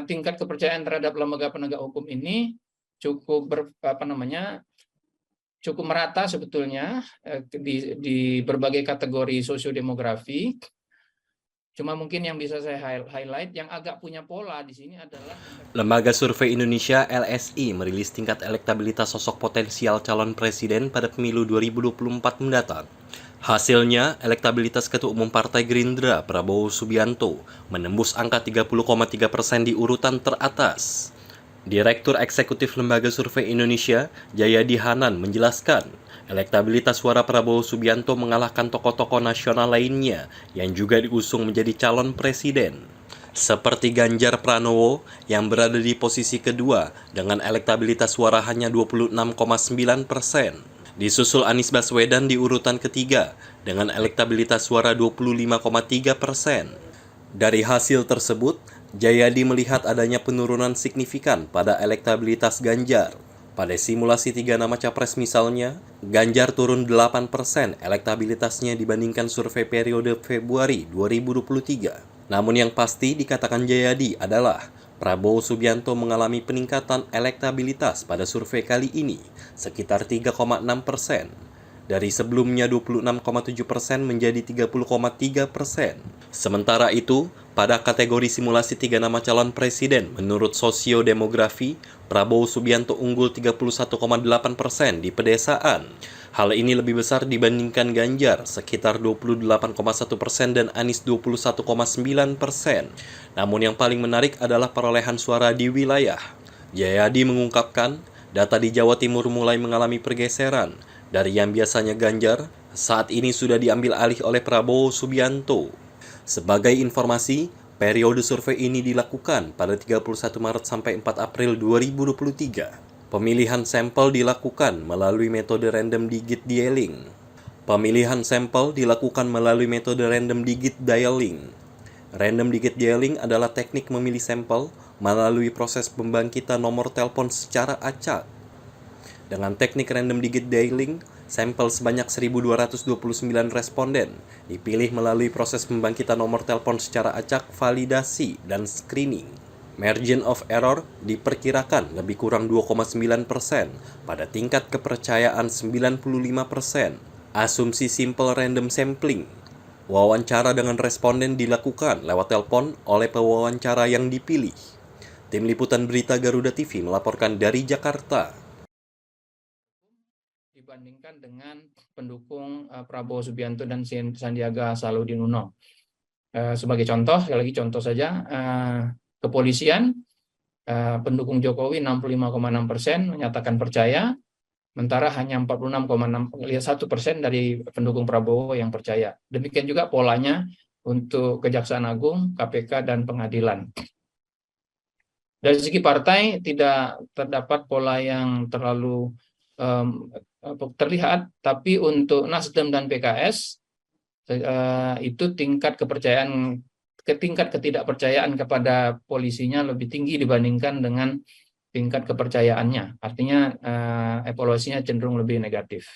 tingkat kepercayaan terhadap lembaga penegak hukum ini cukup cukup merata sebetulnya di berbagai kategori sosiodemografi. Cuma mungkin yang bisa saya highlight yang agak punya pola di sini adalah Lembaga Survei Indonesia LSI merilis tingkat elektabilitas sosok potensial calon presiden pada pemilu 2024 mendatang. Hasilnya, elektabilitas Ketua Umum Partai Gerindra Prabowo Subianto menembus angka 30,3% di urutan teratas. Direktur Eksekutif Lembaga Survei Indonesia, Jayadi Hanan menjelaskan, elektabilitas suara Prabowo Subianto mengalahkan tokoh-tokoh nasional lainnya yang juga diusung menjadi calon presiden. Seperti Ganjar Pranowo yang berada di posisi kedua dengan elektabilitas suara hanya 26,9%. Disusul Anies Baswedan di urutan ketiga dengan elektabilitas suara 25,3%. Dari hasil tersebut, Jayadi melihat adanya penurunan signifikan pada elektabilitas Ganjar. Pada simulasi 3 nama capres misalnya, Ganjar turun 8% elektabilitasnya dibandingkan survei periode Februari 2023. Namun yang pasti dikatakan Jayadi adalah Prabowo Subianto mengalami peningkatan elektabilitas pada survei kali ini sekitar 3,6%. Dari sebelumnya 26,7% menjadi 30,3%. Sementara itu, pada kategori simulasi 3 nama calon presiden menurut sosiodemografi, Prabowo Subianto unggul 31,8% di pedesaan. Hal ini lebih besar dibandingkan Ganjar sekitar 28,1% dan Anies 21,9%. Namun yang paling menarik adalah perolehan suara di wilayah. Jayadi mengungkapkan, data di Jawa Timur mulai mengalami pergeseran. Dari yang biasanya Ganjar, saat ini sudah diambil alih oleh Prabowo Subianto. Sebagai informasi, periode survei ini dilakukan pada 31 Maret sampai 4 April 2023. Pemilihan sampel dilakukan melalui metode random digit dialing. Pemilihan sampel dilakukan melalui metode random digit dialing. Random digit dialing adalah teknik memilih sampel melalui proses pembangkitan nomor telepon secara acak. Dengan teknik random digit dialing, sampel sebanyak 1.229 responden dipilih melalui proses pembangkitan nomor telepon secara acak, validasi, dan screening. Margin of error diperkirakan lebih kurang 2,9% pada tingkat kepercayaan 95%. Asumsi simple random sampling. Wawancara dengan responden dilakukan lewat telepon oleh pewawancara yang dipilih. Tim Liputan Berita Garuda TV melaporkan dari Jakarta. Dibandingkan dengan pendukung Prabowo Subianto dan Sandiaga Salahuddin Uno. Sebagai contoh, sekali lagi contoh saja, kepolisian pendukung Jokowi 65,6% menyatakan percaya, sementara hanya 46,1% dari pendukung Prabowo yang percaya. Demikian juga polanya untuk Kejaksaan Agung, KPK, dan pengadilan. Dari segi partai tidak terdapat pola yang terlalu terlihat, tapi untuk Nasdem dan PKS itu tingkat ketidakpercayaan kepada polisinya lebih tinggi dibandingkan dengan tingkat kepercayaannya. Artinya evaluasinya cenderung lebih negatif.